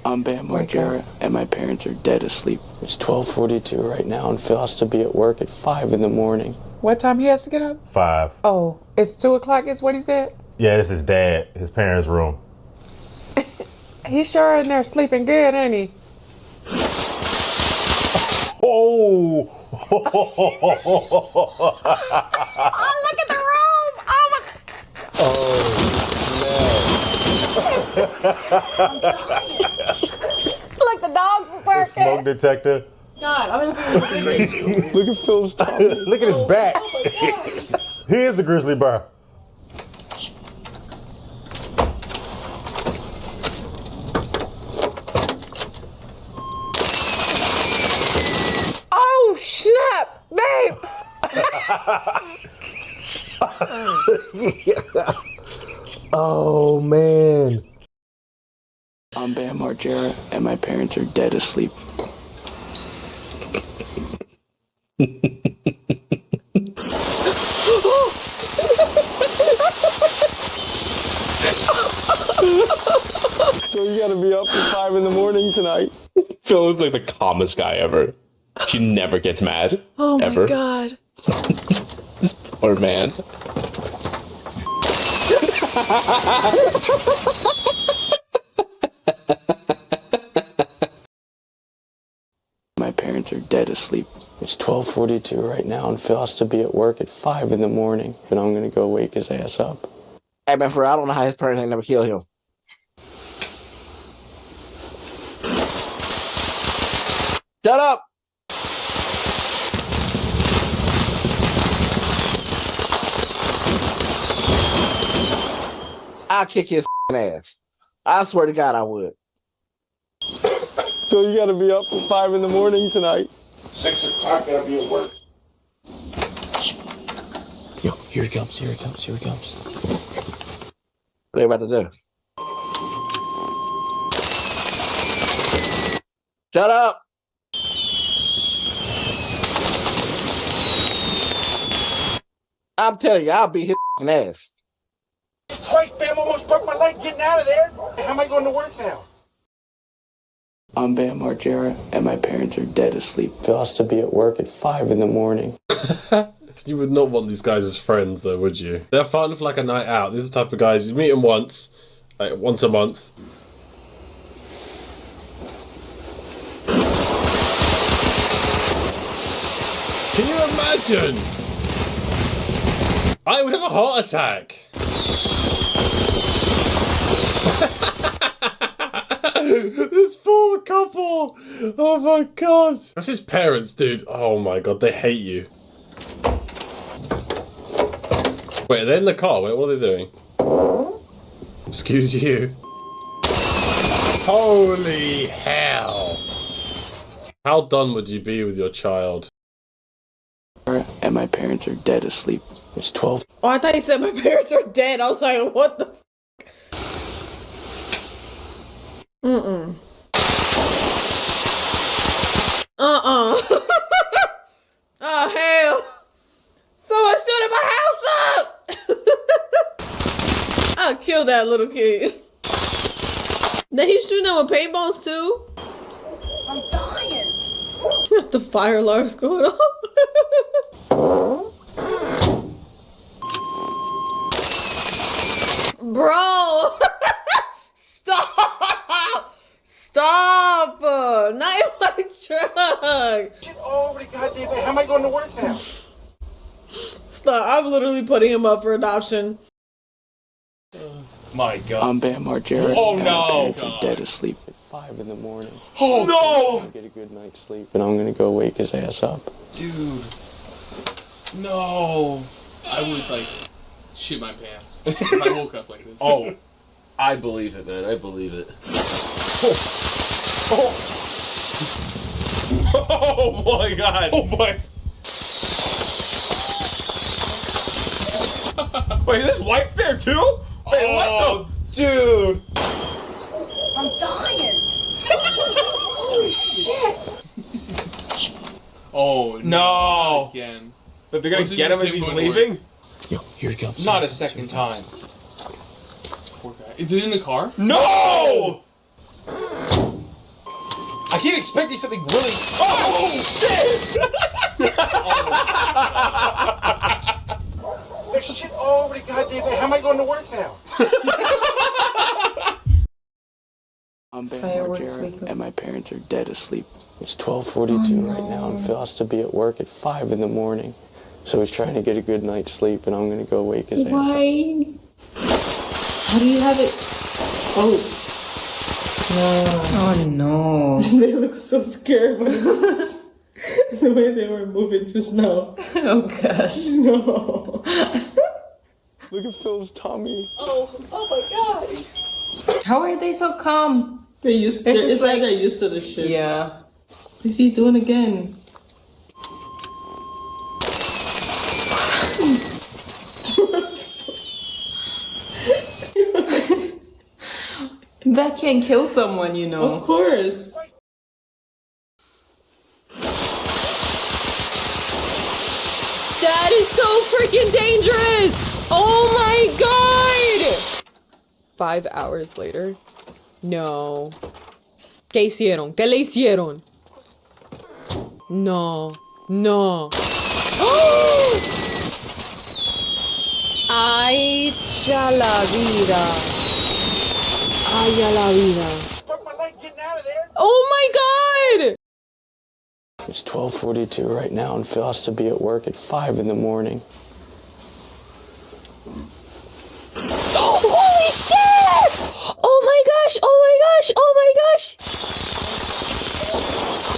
I'm Bam Margera, and my parents are dead asleep. It's 12:42 right now, and Phil has to be at work at 5 in the morning. What time he has to get up? 5. Oh, it's 2 o'clock is what he said? Yeah, this is Dad, his parents' room. He's sure in there sleeping good, ain't he? Oh! Oh, look at the room! Oh, my... Look, the dogs is working. Smoke detector. God, I'm Crazy. Look at Phil's tummy. Look at his back. He is a grizzly bear. Oh, snap, babe! Oh, man. I'm Bam Margera, and my parents are dead asleep. So you gotta be up at 5 in the morning tonight. Phil is like the calmest guy ever. She never gets mad. Oh my ever. God. This poor man. My parents are dead asleep. It's 12:42 right now, and Phil has to be at work at 5 in the morning, and I'm gonna go wake his ass up. Hey man, for real, I don't know how his parents ain't never killed him. Shut up! I'll kick his ass. I swear to God I would. So you gotta be up at 5 in the morning tonight. 6 o'clock, gotta be at work. Yo, here he comes, here he comes, here he comes. What are they about to do? Shut up! I'm telling you, I'll beat his ass. Christ, Bam almost broke my leg getting out of there. How am I going to work now? I'm Bam Margera, and my parents are dead asleep. Phil has to be at work at 5 in the morning. You would not want these guys as friends, though, would you? They're fun for like a night out. These are the type of guys you meet them once, like once a month. Can you imagine? I would have a heart attack. This poor couple. Oh my God. That's his parents, dude. Oh my God, they hate you. Wait, they're in the car. Wait, what are they doing? Excuse you. Holy hell. How done would you be with your child? And my parents are dead asleep. It's 12. Oh, I thought you said my parents are dead. I was like, what the f? Mm-mm. Oh, hell. Someone shooting my house up. I'll kill that little kid. Then he's shooting them with paintballs too? I'm dying. The fire alarm's going off. Bro! Stop! Stop! Not in my truck! Shit all over the goddamn way. How am I going to work now? Stop. I'm literally putting him up for adoption. My God. I'm Bam Margera, Oh, and no. my parents are dead asleep. At 5 in the morning. Oh no! Get a good night's sleep, and I'm gonna go wake his ass up. Dude. No. I would, like, shit my pants if I woke up like this. Oh, I believe it, man. I believe it. Oh my God! Oh my! Wait, his wife there too? Wait, what the? Dude! I'm dying. Holy shit. Oh, No! again. But they're gonna What's get this him as thing he's going to leaving? Yo, here he comes. Not a second time. This poor guy. Is it in the car? No! expecting something really. Oh shit! There's shit all over the goddamn bed. How am I going to work now? I'm Bam Fireworks Margera, Wake Up. and my parents are dead asleep. It's 12:42 right now, and Phil has to be at work at 5 in the morning. So he's trying to get a good night's sleep, and I'm gonna go wake his ass up. Why? How do you have it? Oh. No. Oh no. They look so scared. The way they were moving just now. Oh gosh. No. Look at Phil's tummy. Oh my god. How are they so calm? They're used to it's like they're used to the shit. Yeah. What is he doing again? That can kill someone, you know. Of course. That is so freaking dangerous! Oh my god! 5 hours later. No. ¿Qué hicieron? ¿Qué le hicieron? No. No. Ay, ya la vida. Ay, ya la vida. Broke my leg getting out of there. Oh my god! It's 12:42 right now, and Phil has to be at work at 5 in the morning. Holy shit! Oh my gosh! Oh my gosh! Oh my gosh!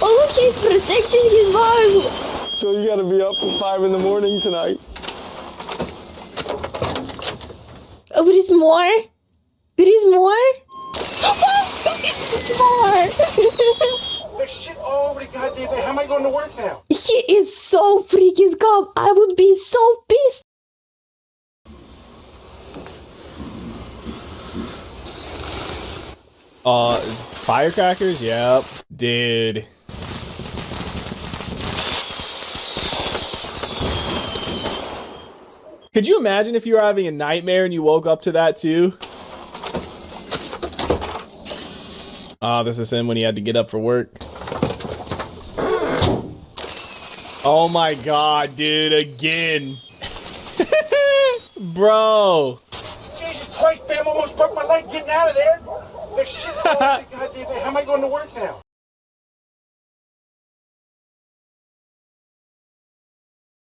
Oh look, he's protecting his vibe! So you gotta be up at 5 in the morning tonight. Oh, there is more? There is more? More! There's shit all over the goddamn bed. How am I going to work now? He is so freaking calm. I would be so pissed. Firecrackers? Yep. Dude. Could you imagine if you were having a nightmare and you woke up to that too? Oh, this is him when he had to get up for work. Oh my god, dude, again. Bro. Jesus Christ, Bam almost broke my leg getting out of there. There's shit all over the goddamn bed. How am I going to work now?